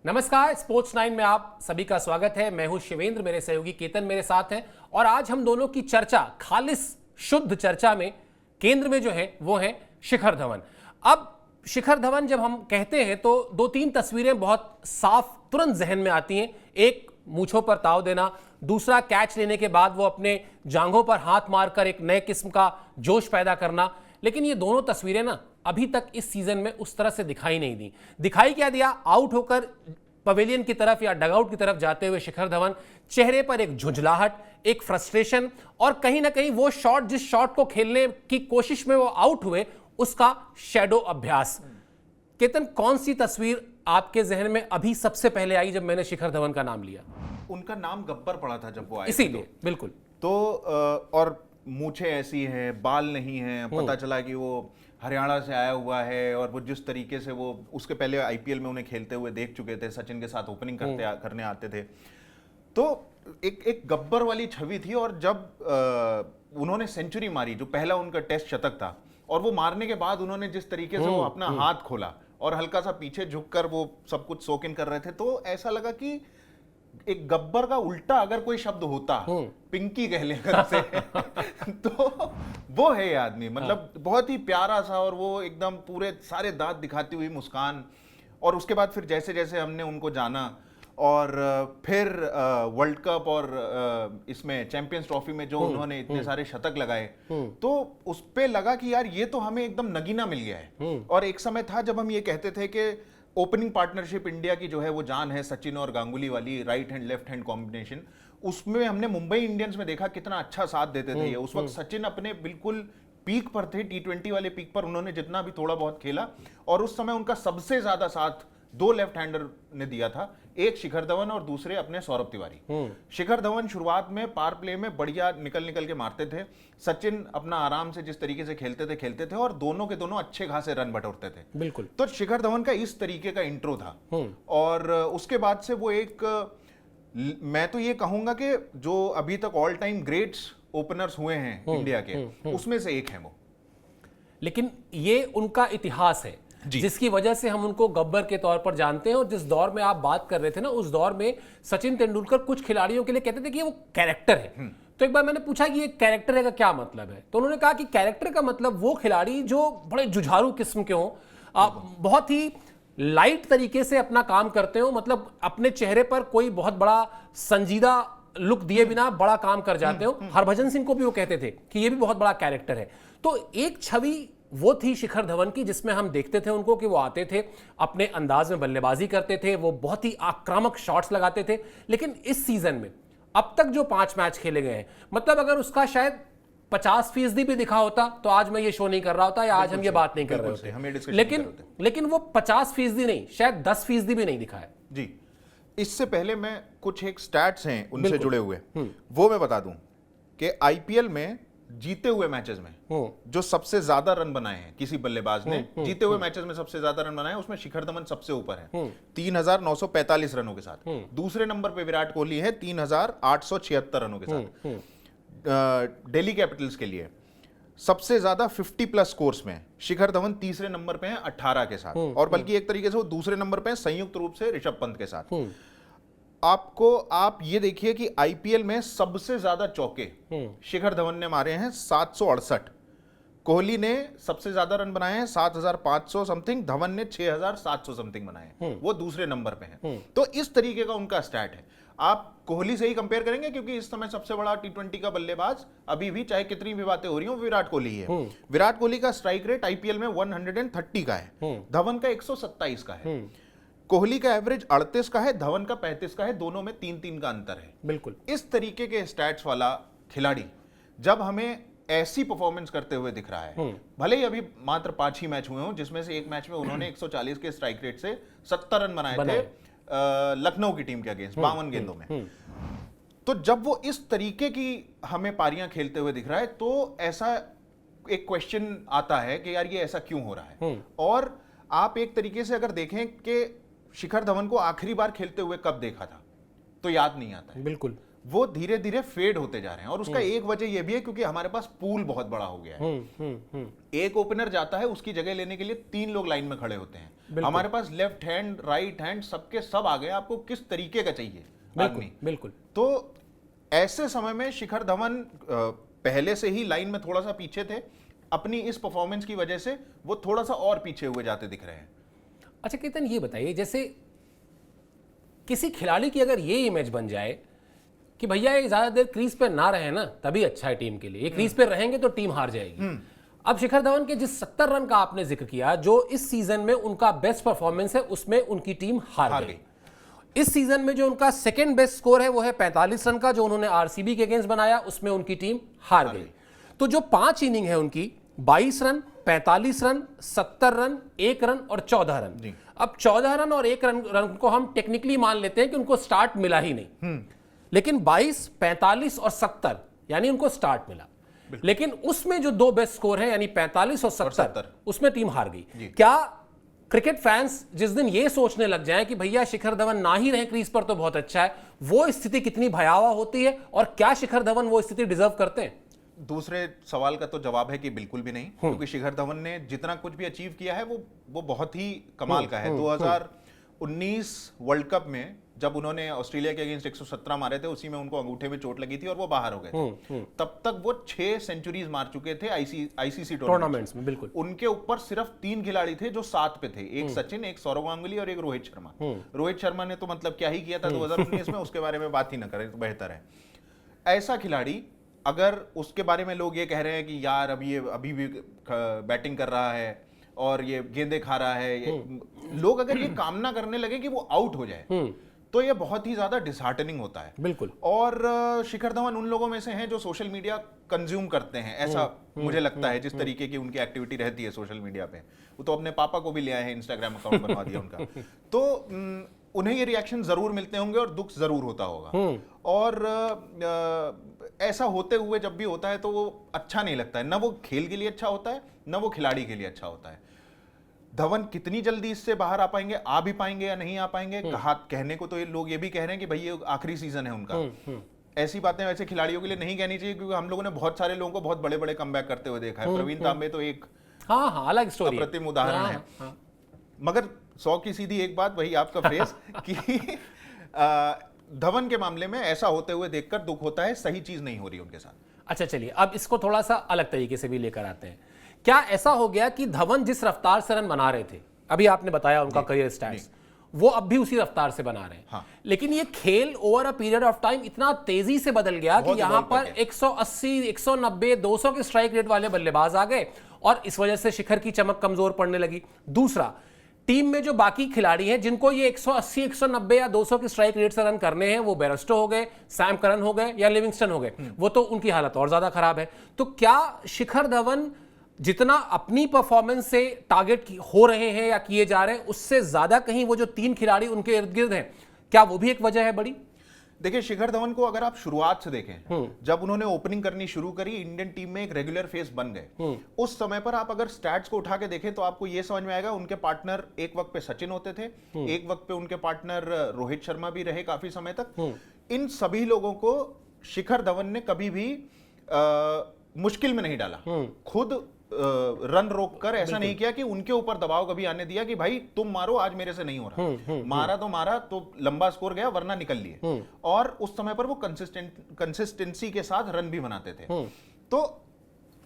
नमस्कार, स्पोर्ट्स 9 में आप सभी का स्वागत है। मैं हूं शिवेंद्र, मेरे सहयोगी केतन मेरे साथ हैं और आज हम दोनों की चर्चा, खालिस शुद्ध चर्चा में केंद्र में जो है वो है शिखर धवन। अब शिखर धवन जब हम कहते हैं तो दो तीन तस्वीरें बहुत साफ तुरंत जहन में आती हैं। एक, मूंछों पर ताव देना, दूसरा कैच लेने के बाद वो अपने जांघों पर हाथ मारकर एक नए किस्म का जोश पैदा करना। लेकिन ये दोनों तस्वीरें ना अभी तक इस सीजन में उस तरह से दिखाई नहीं दी। दिखाई क्या दिया? आउट होकर पवेलियन की तरफ या डगआउट की तरफ जाते हुए शिखर धवन, चेहरे पर एक झुंझलाहट, एक फ्रस्ट्रेशन और कहीं ना कहीं वो शॉट, जिस शॉट को खेलने की कोशिश में वो आउट हुए, उसका शैडो अभ्यास। केतन, कौन सी तस्वीर आपके जहन में अभी सबसे पहले आई जब मैंने शिखर धवन का नाम लिया? उनका नाम गब्बर पड़ा था जब वो आए, इसीलिए बिल्कुल। तो और मूछें ऐसी हैं, बाल नहीं हैं, पता चला कि वो हरियाणा से आया हुआ है। और वो जिस तरीके से वो उसके पहले आईपीएल में उन्हें खेलते हुए देख चुके थे, सचिन के साथ ओपनिंग करने आते थे, तो एक गब्बर वाली छवि थी। और जब उन्होंने सेंचुरी मारी, जो पहला उनका टेस्ट शतक था, और वो मारने के बाद उन्होंने जिस तरीके से वो अपना हाथ खोला और हल्का सा पीछे झुककर वो सब कुछ सोक इन कर रहे थे, तो ऐसा लगा कि एक गब्बर का उल्टा अगर कोई शब्द होता, पिंकी कह ले अगर से तो वो है ये आदमी। मतलब बहुत ही प्यारा सा, और वो एकदम पूरे सारे दांत दिखाती हुई मुस्कान। और उसके बाद फिर जैसे जैसे हमने उनको जाना, और फिर वर्ल्ड कप और इसमें चैंपियंस ट्रॉफी में जो उन्होंने इतने सारे शतक लगाए, तो उस पे लगा कि यार ये तो हमें एकदम नगीना मिल गया है। और एक समय था जब हम ये कहते थे कि ओपनिंग पार्टनरशिप इंडिया की जो है वो जान है, सचिन और गांगुली वाली right hand left hand combination. उसमें हमने मुंबई इंडियंस में देखा कितना अच्छा साथ देते थे ये। उस वक्त सचिन अपने बिल्कुल पीक पर थे, T20 वाले पीक पर उन्होंने जितना भी थोड़ा बहुत खेला, और उस समय उनका सबसे ज्यादा साथ दो लेफ्ट हैंडर ने दिया था, एक शिखर धवन और दूसरे अपने सौरभ तिवारी। शिखर धवन शुरुआत में पावर प्ले में बढ़िया निकल के मारते थे, सचिन अपना आराम से जिस तरीके से खेलते थे, और दोनों के दोनों अच्छे खासे रन बटोरते थे। बिल्कुल। तो शिखर धवन का इस तरीके का इंट्रो था। और उसके बाद से वो एक, मैं तो ये कहूंगा कि जो अभी तक ऑल टाइम ग्रेट्स ओपनर्स हुए हैं इंडिया के, उसमें से एक है वो। लेकिन ये उनका इतिहास है जिसकी वजह से हम उनको गब्बर के तौर पर जानते हैं। और जिस दौर में आप बात कर रहे थे ना, उस दौर में सचिन तेंदुलकर कुछ खिलाड़ियों के लिए कहते थे कि वो कैरेक्टर है। तो एक बार मैंने पूछा कि ये कैरेक्टर है का क्या मतलब है, तो उन्होंने कहा कि कैरेक्टर का मतलब वो खिलाड़ी जो बड़े जुझारू किस्म के हों, बहुत ही लाइट तरीके से अपना काम करते हो, मतलब अपने चेहरे पर कोई बहुत बड़ा संजीदा लुक दिए बिना बड़ा काम कर जाते हो। हरभजन सिंह को भी वो कहते थे कि ये भी बहुत बड़ा कैरेक्टर है। तो एक छवि वो थी शिखर धवन की, जिसमें हम देखते थे उनको कि वो आते थे, अपने अंदाज में बल्लेबाजी करते थे, वो बहुत ही आक्रामक शॉट्स लगाते थे। लेकिन इस सीजन में अब तक जो 5 मैच खेले गए हैं, मतलब अगर उसका शायद 50% भी दिखा होता तो आज मैं ये शो नहीं कर रहा होता, या आज हम ये बात नहीं कर रहे होते। लेकिन वो 50% नहीं, शायद 10% भी नहीं दिखा है। जी, इससे पहले मैं कुछ एक स्टैट्स हैं उनसे जुड़े हुए, वो मैं बता दूं कि आईपीएल में जीते हुए मैचेस में जो सबसे ज्यादा रन बनाए हैं किसी बल्लेबाज ने, जीते हुए मैचेस में सबसे ज्यादा रन बनाए, उसमें शिखर धवन सबसे ऊपर है 3945 रनों के साथ। दूसरे नंबर पे विराट कोहली है 3876 रनों के साथ। दिल्ली कैपिटल्स के लिए सबसे ज्यादा 50+ स्कोर्स में शिखर धवन तीसरे नंबर पे हैं 18 के साथ। और बल्कि एक तरीके से वो दूसरे नंबर पे हैं संयुक्त रूप से ऋषभ पंत के साथ। आप ये देखिए कि आईपीएल में सबसे ज्यादा चौके शिखर धवन ने मारे हैं 768। कोहली ने सबसे ज्यादा रन बनाए हैं 7500 समथिंग, धवन ने 6700 समथिंग बनाए हैं, वो दूसरे नंबर पे हैं। तो इस तरीके का उनका स्टैट है। आप कोहली से ही कंपेयर करेंगे क्योंकि इस समय सबसे बड़ा T20 का बल्लेबाज अभी भी, चाहे कितनी भी बातें हो रही हो, विराट कोहली है। विराट कोहली का स्ट्राइक रेट आईपीएल में 130 का है, धवन का 127 का है। कोहली का एवरेज 38 का है, धवन का 35 का है, दोनों में 3-3 का अंतर है। बिल्कुल। इस तरीके के स्टैट्स वाला खिलाड़ी जब हमें ऐसी परफॉर्मेंस करते हुए दिख रहा है, भले ही अभी मात्र 5 ही मैच हुए हों, जिसमें से एक मैच में उन्होंने 140 के स्ट्राइक रेट से 70 रन बनाए थे लखनऊ की टीम के अगेंस्ट 52 गेंदों में। तो जब वो इस तरीके की हमें पारियां खेलते हुए दिख रहा है, तो ऐसा एक क्वेश्चन आता है कि यार ये ऐसा क्यों हो रहा है। और आप एक तरीके से अगर देखें कि शिखर धवन को आखिरी बार खेलते हुए कब देखा था, तो याद नहीं आता है। बिल्कुल। वो धीरे धीरे फेड होते जा रहे हैं। और उसका एक वजह यह भी है क्योंकि हमारे पास पूल बहुत बड़ा हो गया है। एक ओपनर जाता है, उसकी जगह लेने के लिए 3 लोग लाइन में खड़े होते हैं। हमारे पास लेफ्ट हैंड, राइट हैंड, सबके सब आ गए। आपको किस तरीके का चाहिए आदमी? बिल्कुल। तो ऐसे समय में शिखर धवन पहले से ही लाइन में थोड़ा सा पीछे थे, अपनी इस परफॉर्मेंस की वजह से वो थोड़ा सा और पीछे हुए जाते दिख रहे हैं। अच्छा केतन, ये बताइए, जैसे किसी खिलाड़ी की अगर ये इमेज बन जाए कि भैया ये ज्यादा देर क्रीज पे ना रहे ना तभी अच्छा है टीम के लिए, ये क्रीज पे रहेंगे तो टीम हार जाएगी। अब शिखर धवन के जिस 70 रन का आपने जिक्र किया, जो इस सीजन में उनका बेस्ट परफॉर्मेंस है, उसमें उनकी टीम हार गई। इस सीजन में जो उनका सेकंड बेस्ट स्कोर है वो है 45 रन का, जो उन्होंने आरसीबी के अगेंस्ट बनाया, उसमें उनकी टीम हार गई। तो जो 5 इनिंग है उनकी, 22 रन, 45 रन, 70 रन, 1 रन और 14 रन। अब 14 रन और 1 रन को हम टेक्निकली मान लेते हैं कि उनको स्टार्ट मिला ही नहीं, लेकिन 22, 45 और 70 यानी उनको स्टार्ट मिला। लेकिन उसमें जो 2 बेस्ट स्कोर है यानी 45 और 70, उसमें टीम हार गई। क्या क्रिकेट फैंस जिस दिन ये सोचने लग जाएं कि भैया शिखर धवन ना ही रहे क्रीज पर तो बहुत अच्छा है, वो स्थिति कितनी भयावह होती है और क्या शिखर धवन वो स्थिति डिजर्व करते हैं? दूसरे सवाल का तो जवाब है कि बिल्कुल भी नहीं, क्योंकि शिखर धवन ने जितना कुछ भी अचीव किया है वो बहुत ही कमाल का है। 2019 वर्ल्ड कप में जब उन्होंने ऑस्ट्रेलिया के अगेंस्ट 117 मारे थे, उसी में उनको अंगूठे में चोट लगी थी और वो बाहर हो गए थे। तब तक वो 6 सेंचुरीज मार चुके थे आईसीसी टूर्नामेंट्स में। बिल्कुल। उनके ऊपर सिर्फ 3 खिलाड़ी थे जो 7 पे थे, एक सचिन, एक सौरव गांगुली और एक रोहित शर्मा। रोहित शर्मा ने तो मतलब क्या ही किया था 2019 में, उसके बारे में बात ही ना करें तो बेहतर है। ऐसा खिलाड़ी अगर उसके बारे में लोग ये कह रहे हैं कि यार अभी भी बैटिंग कर रहा है और ये गेंदे खा रहा है, लोग अगर ये कामना करने लगे कि वो आउट हो जाए तो ये बहुत ही ज्यादा डिसहार्टनिंग होता है। बिल्कुल। और शिखर धवन उन लोगों में से हैं जो सोशल मीडिया कंज्यूम करते हैं, ऐसा मुझे लगता है, जिस तरीके की उनकी एक्टिविटी रहती है सोशल मीडिया पे। वो तो अपने पापा को भी ले आए हैं, इंस्टाग्राम अकाउंट बनवा दिया उनका। तो उन्हें ये रिएक्शन जरूर मिलते होंगे और दुख जरूर होता होगा। और ऐसा होते हुए जब भी होता है तो वो अच्छा नहीं लगता है, ना वो खेल के लिए अच्छा होता है, ना वो खिलाड़ी के लिए अच्छा होता है। धवन कितनी जल्दी इससे बाहर आ पाएंगे, आ भी पाएंगे या नहीं आ पाएंगे, कहने को तो ये लोग ये भी कह रहे हैं कि भाई ये आखिरी सीजन है उनका। ऐसी बातें वैसे खिलाड़ियों के लिए नहीं कहनी चाहिए, क्योंकि हम लोगों ने बहुत सारे लोगों को बहुत बड़े बड़े कमबैक करते हुए देखा है। प्रवीण तांबे तो एक अलग स्टोरी, अप्रतिम उदाहरण है। मगर 100 की सीधी एक बात, वही आपका फ्रेज कि धवन के मामले में ऐसा होते हुए देखकर दुख होता है, सही चीज नहीं हो रही उनके साथ। अच्छा चलिए, अब इसको थोड़ा सा अलग तरीके से भी लेकर आते हैं। क्या ऐसा हो गया कि धवन जिस रफ्तार से रन बना रहे थे, अभी आपने बताया उनका करियर स्टैट्स, वो अब भी उसी रफ्तार से बना रहे हैं। हाँ। लेकिन ये खेल over a period of time इतना तेजी से बदल गया कि यहां पर 180, 190, 200 के स्ट्राइक रेट वाले बल्लेबाज आ गए और इस वजह से शिखर की चमक कमजोर पड़ने लगी। दूसरा, टीम में जो बाकी खिलाड़ी हैं जिनको ये 180, 190 या 200 के स्ट्राइक रेट से रन करने हैं, वो बेरस्टो हो गए, सैम करन हो गए या लिविंगस्टन हो गए, वो तो उनकी हालत और ज्यादा खराब है। तो क्या शिखर धवन जितना अपनी परफॉर्मेंस से टारगेट हो रहे हैं या किए जा रहे हैं, उससे ज्यादा कहीं वो जो 3 खिलाड़ी उनके इर्द गिर्द हैं, क्या वो भी एक वजह है बड़ी? देखिए, शिखर धवन को अगर आप शुरुआत से देखें, जब उन्होंने ओपनिंग करनी शुरू करी, इंडियन टीम में एक रेगुलर फेस बन गए। उस समय पर आप अगर स्टैट्स को उठा के देखें तो आपको यह समझ में आएगा, उनके पार्टनर एक वक्त पे सचिन होते थे, एक वक्त पे उनके पार्टनर रोहित शर्मा भी रहे काफी समय तक। इन सभी लोगों को शिखर धवन ने कभी भी मुश्किल में नहीं डाला, खुद रन रोक कर ऐसा नहीं किया कि उनके ऊपर दबाव कभी आने दिया कि भाई तुम मारो, आज मेरे से नहीं हो रहा। मारा तो लंबा स्कोर गया, वरना निकल लिए। और उस समय पर वो कंसिस्टेंसी के साथ रन भी बनाते थे। तो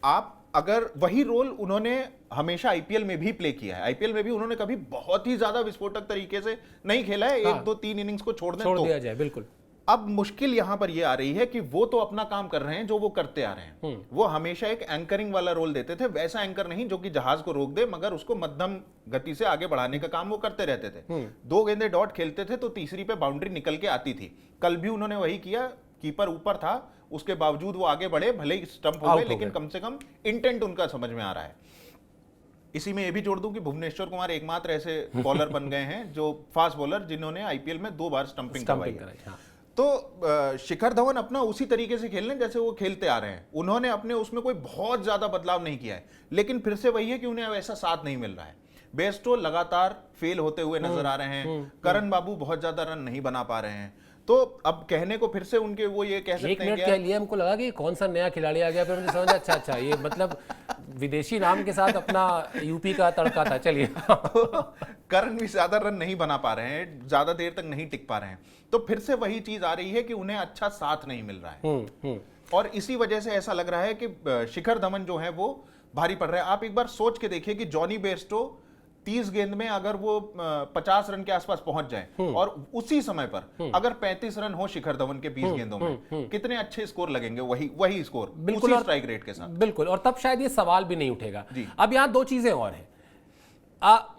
आप अगर वही रोल उन्होंने हमेशा आईपीएल में भी प्ले किया है, आईपीएल में भी उन्होंने कभी बहुत ही ज्यादा विस्फोटक तरीके से नहीं खेला है, 1, 2, 3 इनिंग्स को छोड़ दिया जाए। बिल्कुल। अब मुश्किल यहां पर यह आ रही है कि वो तो अपना काम कर रहे हैं जो वो करते आ रहे हैं। वो हमेशा एक एंकरिंग वाला रोल देते थे, वैसा एंकर नहीं जो कि जहाज को रोक दे, मगर उसको मध्यम गति से आगे बढ़ाने का काम वो करते रहते थे। 2 गेंदे डॉट खेलते थे तो तीसरी पे बाउंड्री निकल के आती थी। कल भी उन्होंने वही किया, कीपर ऊपर था, उसके बावजूद वो आगे बढ़े, भले ही स्टंप हो गए, लेकिन कम से कम इंटेंट उनका समझ में आ रहा है। इसी में ये भी जोड़ दूं कि भुवनेश्वर कुमार एकमात्र ऐसे बॉलर बन गए हैं जो फास्ट बॉलर जिन्होंने आईपीएल में 2 बार स्टंपिंग करवाई है। तो शिखर धवन अपना उसी तरीके से खेल रहे हैं जैसे वो खेलते आ रहे हैं। उन्होंने अपने उसमें कोई बहुत ज्यादा बदलाव नहीं किया है, लेकिन फिर से वही है कि उन्हें ऐसा साथ नहीं मिल रहा है। बेस्टो लगातार फेल होते हुए नजर आ रहे हैं, करण बाबू बहुत ज्यादा रन नहीं बना पा रहे हैं। तो अब कहने को फिर से उनके वो ये कह सकते एक हैं मिनट के लिए हमको लगा कि कौन सा नया खिलाड़ी आ गया, फिर मुझे समझा अच्छा ये मतलब विदेशी नाम के साथ अपना यूपी का तड़का था। चलिए करण भी ज्यादा रन नहीं बना पा रहे हैं, ज्यादा देर तक नहीं टिक पा रहे हैं, तो फिर से वही चीज आ रही है कि उन्हें अच्छा साथ नहीं मिल रहा है। और इसी वजह से ऐसा लग रहा है कि शिखर धवन जो है वो भारी पड़ रहे हैं। आप एक बार सोच के देखिए कि जॉनी बेयरस्टो 30 गेंद में अगर वो 50 रन के आसपास पहुंच जाए और उसी समय पर अगर 35 रन हो शिखर धवन के 20 गेंदों में, कितने अच्छे स्कोर लगेंगे, वही स्कोर उसी स्ट्राइक रेट के साथ। बिल्कुल, और तब शायद ये सवाल भी नहीं उठेगा। अब यहां दो चीजें और हैं।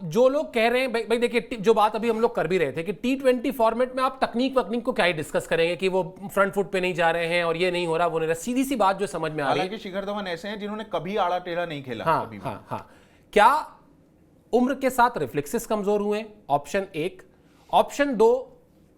जो लोग कह रहे हैं भाई देखिए, जो बात अभी हम लोग कर भी रहे थे कि T20 फॉर्मेट में आप तकनीक वकनीक को क्या ही डिस्कस करेंगे कि वो फ्रंट फुट पे नहीं जा रहे हैं और ये नहीं हो रहा वो नहीं रहा। सीधी सी बात जो समझ में आ रही है, हालांकि शिखर धवन ऐसे हैं जिन्होंने कभी आड़ा टेढ़ा नहीं खेला। हाँ, क्या उम्र के साथ रिफ्लेक्सेस कमजोर हुए? ऑप्शन एक। ऑप्शन दो,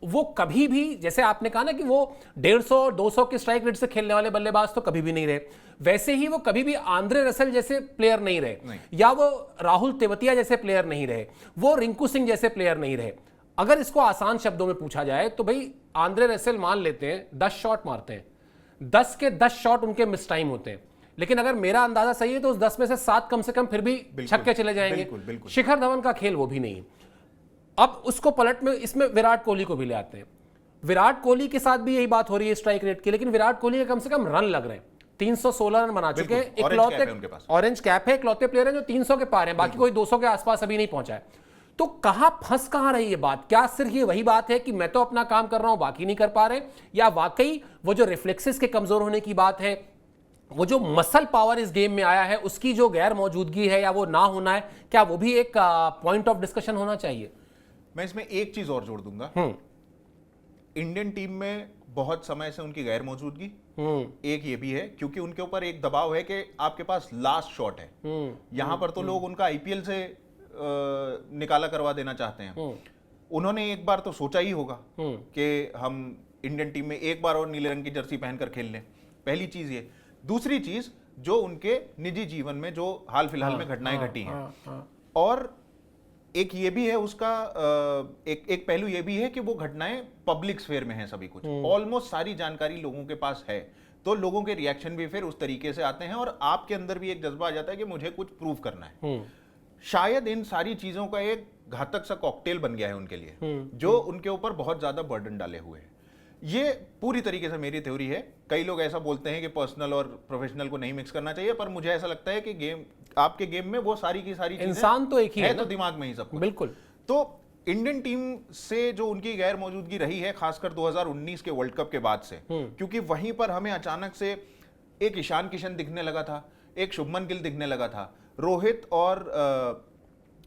वो कभी भी, जैसे आपने कहा ना कि वो 150-200 के स्ट्राइक रेट से खेलने वाले बल्लेबाज तो कभी भी नहीं रहे, वैसे ही वो कभी भी आंद्रे रसेल जैसे प्लेयर नहीं रहे या वो राहुल तेवतिया जैसे प्लेयर नहीं रहे, वो रिंकू सिंह जैसे प्लेयर नहीं रहे। अगर इसको आसान शब्दों में पूछा जाए तो भाई आंद्रे रसेल मान लेते हैं 10 शॉट मारते हैं, 10 के 10 शॉट उनके मिस टाइम होते हैं, लेकिन अगर मेरा अंदाजा सही है तो उस 10 में से 7 कम से कम फिर भी छक्के चले जाएंगे। शिखर धवन का खेल वो भी नहीं। अब उसको पलट में इसमें विराट कोहली को भी ले आते हैं। विराट कोहली के साथ भी यही बात हो रही है स्ट्राइक रेट की, लेकिन विराट कोहली के कम से कम रन लग रहे हैं। 316 रन बना चुके हैं, इकलौते ऑरेंज कैप है, इकलौते प्लेयर हैं जो 300 के पार हैं, बाकी कोई 200 के आसपास अभी नहीं पहुंचा है। तो फंस कहां रही है बात? क्या सिर्फ ये वही बात है कि मैं तो अपना काम कर रहा हूं बाकी नहीं कर पा रहे, या वाकई वो जो रिफ्लेक्सेस के कमजोर होने की बात है, वो जो मसल पावर इस गेम में आया है उसकी जो गैर मौजूदगी है या वो ना होना है, क्या वो भी एक पॉइंट ऑफ डिस्कशन होना चाहिए? मैं इसमें एक चीज और जोड़ दूंगा। इंडियन टीम में बहुत समय से उनकी गैर मौजूदगी, एक ये भी है क्योंकि उनके ऊपर एक दबाव है कि आपके पास लास्ट शॉट है। यहां पर तो लोग उनका आईपीएल से निकाला करवा देना चाहते हैं। उन्होंने एक बार तो सोचा ही होगा कि हम इंडियन टीम में एक बार और नीले रंग की जर्सी पहनकर खेल लें। पहली चीज ये। दूसरी चीज, जो उनके निजी जीवन में जो हाल फिलहाल में घटनाएं घटी हैं, और एक ये भी है उसका एक पहलू ये भी है कि वो घटनाएं पब्लिक स्फेयर में हैं, सभी कुछ ऑलमोस्ट सारी जानकारी लोगों के पास है, तो लोगों के रिएक्शन भी फिर उस तरीके से आते हैं और आपके अंदर भी एक जज्बा आ जाता है कि मुझे कुछ प्रूव करना है। शायद इन सारी चीजों का एक घातक सा कॉकटेल बन गया है उनके लिए, जो उनके ऊपर बहुत ज्यादा बर्डन डाले हुए हैं। ये पूरी तरीके से मेरी थ्योरी है। कई लोग ऐसा बोलते हैं कि पर्सनल और प्रोफेशनल को नहीं मिक्स करना चाहिए, पर मुझे ऐसा लगता है कि आपके गेम में वो सारी की सारी चीजें, इंसान तो एक ही है तो दिमाग में ही सब कुछ। बिल्कुल। तो इंडियन टीम से जो उनकी गैर मौजूदगी रही है, खासकर 2019 के वर्ल्ड कप के बाद से, क्योंकि वहीं पर हमें अचानक से एक ईशान किशन दिखने लगा था, एक शुभमन गिल दिखने लगा था, रोहित और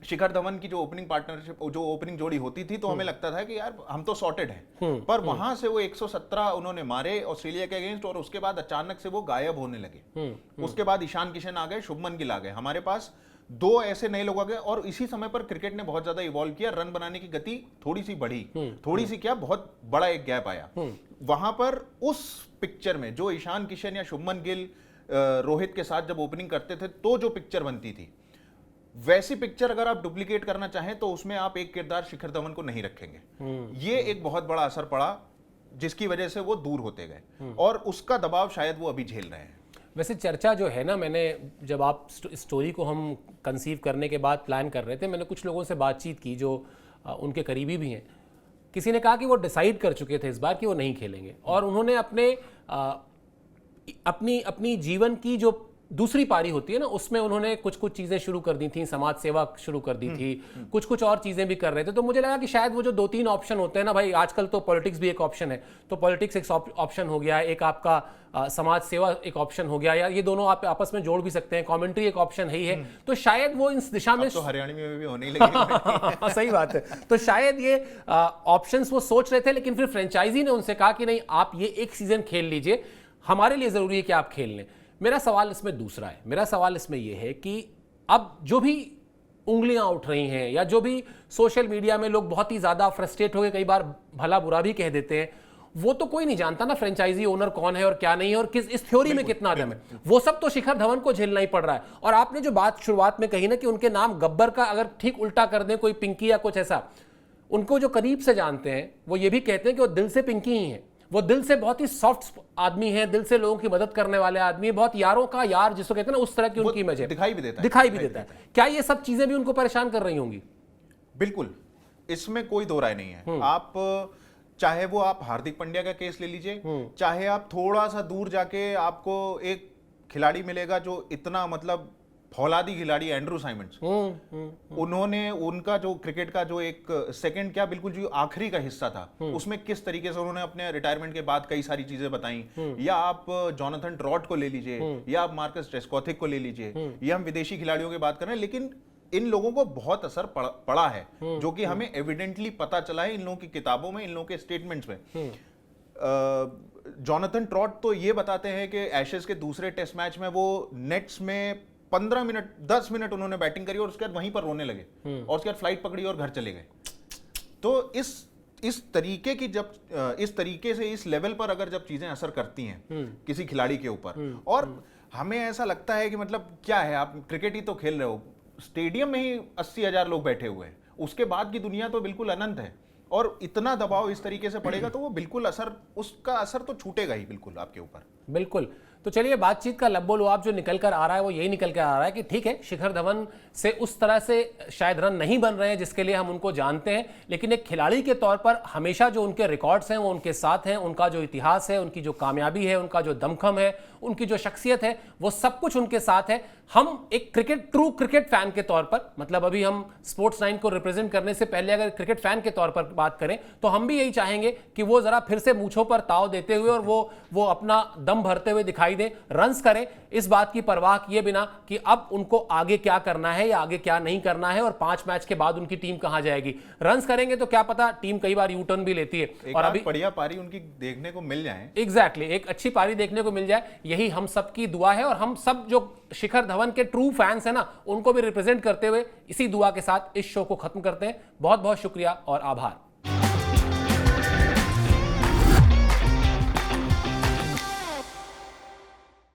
शिखर धवन की जो ओपनिंग पार्टनरशिप, जो ओपनिंग जोड़ी होती थी, तो हमें लगता था कि यार हम तो सॉर्टेड हैं। पर वहां से वो 117 उन्होंने मारे ऑस्ट्रेलिया के अगेंस्ट, और उसके बाद अचानक से वो गायब होने लगे। उसके बाद ईशान किशन आ गए, शुभमन गिल आ गए, हमारे पास 2 ऐसे नए लोग आ गए, और इसी समय पर क्रिकेट ने बहुत ज्यादा इवॉल्व किया, रन बनाने की गति थोड़ी सी बढ़ी, थोड़ी सी क्या, बहुत बड़ा एक गैप आया। वहां पर उस पिक्चर में जो ईशान किशन या शुभमन गिल रोहित के साथ जब ओपनिंग करते थे, तो जो पिक्चर बनती थी, वैसी पिक्चर अगर आप डुप्लीकेट करना चाहें तो उसमें आप एक किरदार शिखर धवन को नहीं रखेंगे। ये एक बहुत बड़ा असर पड़ा, जिसकी वजह से वो दूर होते गए, और उसका दबाव शायद वो अभी झेल रहे हैं। वैसे चर्चा जो है ना, मैंने जब आप स्टोरी को हम कंसीव करने के बाद प्लान कर रहे थे, मैंने कुछ लोगों से बातचीत की जो उनके करीबी भी हैं। किसी ने कहा कि वो डिसाइड कर चुके थे इस बार कि वो नहीं खेलेंगे, और उन्होंने अपनी जीवन की जो दूसरी पारी होती है ना, उसमें उन्होंने कुछ चीजें शुरू कर दी थी, समाज सेवा शुरू कर दी थी, कुछ और चीजें भी कर रहे थे। तो मुझे लगा कि शायद वो जो 2-3 ऑप्शन होते हैं ना भाई, आजकल तो पॉलिटिक्स भी एक ऑप्शन है, तो पॉलिटिक्स एक ऑप्शन हो गया, एक आपका समाज सेवा एक ऑप्शन हो गया, या ये दोनों आप आपस में जोड़ भी सकते हैं, कमेंट्री एक ऑप्शन है ही है। तो शायद वो इस दिशा में तो हरियाणा में भी होने ही लगी। सही बात है। तो शायद ये ऑप्शंस वो सोच रहे थे, लेकिन फिर फ्रेंचाइजी ने उनसे कहा कि नहीं, आप ये एक सीजन खेल लीजिए, हमारे लिए जरूरी है कि आप खेल लें। मेरा सवाल इसमें दूसरा है। मेरा सवाल इसमें यह है कि अब जो भी उंगलियां उठ रही हैं, या जो भी सोशल मीडिया में लोग बहुत ही ज्यादा फ्रस्ट्रेट हो गए, कई बार भला बुरा भी कह देते हैं, वो तो कोई नहीं जानता ना फ्रेंचाइजी ओनर कौन है और क्या नहीं है, और किस इस थ्योरी में कितना दम है। वो सब तो शिखर धवन को झेलना ही पड़ रहा है। और आपने जो बात शुरुआत में कही ना कि उनके नाम गब्बर का अगर ठीक उल्टा कर दें, कोई पिंकी या कुछ ऐसा, उनको जो करीब से जानते हैं वो ये भी कहते हैं कि वो दिल से पिंकी ही हैं, वो दिल से बहुत ही सॉफ्ट आदमी है, दिल से लोगों की मदद करने वाले आदमी है, बहुत यारों का यार जिसको कहते हैं ना, उस तरह की उनकी इमेज है, दिखाई भी देता है। क्या ये सब चीजें भी उनको परेशान कर रही होंगी? बिल्कुल, इसमें कोई दो राय नहीं है। आप चाहे वो आप हार्दिक पांड्या का केस ले लीजिए, चाहे आप थोड़ा सा दूर जाके आपको एक खिलाड़ी मिलेगा जो इतना मतलब फौलादी खिलाड़ी एंड्रू साइमंड्स, उन्होंने उनका जो क्रिकेट का जो एक सेकंड क्या बिल्कुल जो आखिरी का हिस्सा था उसमें किस तरीके से उन्होंने अपने रिटायरमेंट के बाद कई सारी चीजें बताई, या आप जोनाथन ट्रॉट को ले लीजिए, या आप मार्कस ट्रेस्कॉथिक को ले लीजिए, या हम विदेशी खिलाड़ियों की बात कर रहे हैं, लेकिन इन लोगों को बहुत असर पड़ा है जो कि हमें एविडेंटली पता चला है इन लोगों की किताबों में, इन लोगों के स्टेटमेंट्स में। जोनाथन ट्रॉट तो ये बताते हैं कि एशेज के दूसरे टेस्ट मैच में वो नेट्स में 15 मिनट 10 मिनट उन्होंने बैटिंग करी और उसके बाद वहीं पर रोने लगे और उसके बाद फ्लाइट पकड़ी और घर चले गए। तो इस तरीके की जब इस तरीके से इस लेवल पर अगर जब चीजें असर करती हैं किसी खिलाड़ी के ऊपर, और हमें ऐसा लगता है कि मतलब क्या है, आप क्रिकेट ही तो खेल रहे हो, स्टेडियम में ही 80,000 लोग बैठे हुए हैं, उसके बाद की दुनिया तो बिल्कुल अनंत है, और इतना दबाव इस तरीके से पड़ेगा तो वो बिल्कुल उसका असर तो छूटेगा ही बिल्कुल आपके ऊपर। बिल्कुल। तो चलिए, बातचीत का लब्बो लुआब जो निकल कर आ रहा है वो यही निकल कर आ रहा है कि ठीक है, शिखर धवन से उस तरह से शायद रन नहीं बन रहे हैं जिसके लिए हम उनको जानते हैं, लेकिन एक खिलाड़ी के तौर पर हमेशा जो उनके रिकॉर्ड्स हैं वो उनके साथ हैं, उनका जो इतिहास है, उनकी जो कामयाबी है, उनका जो दमखम है, उनकी जो शख्सियत है, वो सब कुछ उनके साथ है। हम एक ट्रू क्रिकेट फैन के तौर पर, मतलब अभी हम स्पोर्ट्स 9 को रिप्रेजेंट करने से पहले अगर क्रिकेट फैन के तौर पर बात करें तो हम भी यही चाहेंगे कि वो जरा फिर से मूंछों पर ताव देते हुए और वो अपना दम भरते हुए दिखाई दे, रन्स करें, इस बात की परवाह किए बिना कि अब उनको आगे क्या करना है या आगे क्या नहीं करना है और 5 मैच के बाद उनकी टीम कहां जाएगी। रन्स करेंगे तो क्या पता टीम कई बार यू टर्न भी लेती है और अभी बढ़िया पारी उनकी देखने को मिल जाए। एग्जैक्टली, एक अच्छी पारी देखने को मिल जाए, यही हम सब की दुआ है। और हम सब जो शिखर धवन के ट्रू फैंस हैं ना, उनको भी रिप्रेजेंट करते हुए इसी दुआ के साथ इस शो को खत्म करते हैं। बहुत बहुत शुक्रिया और आभार।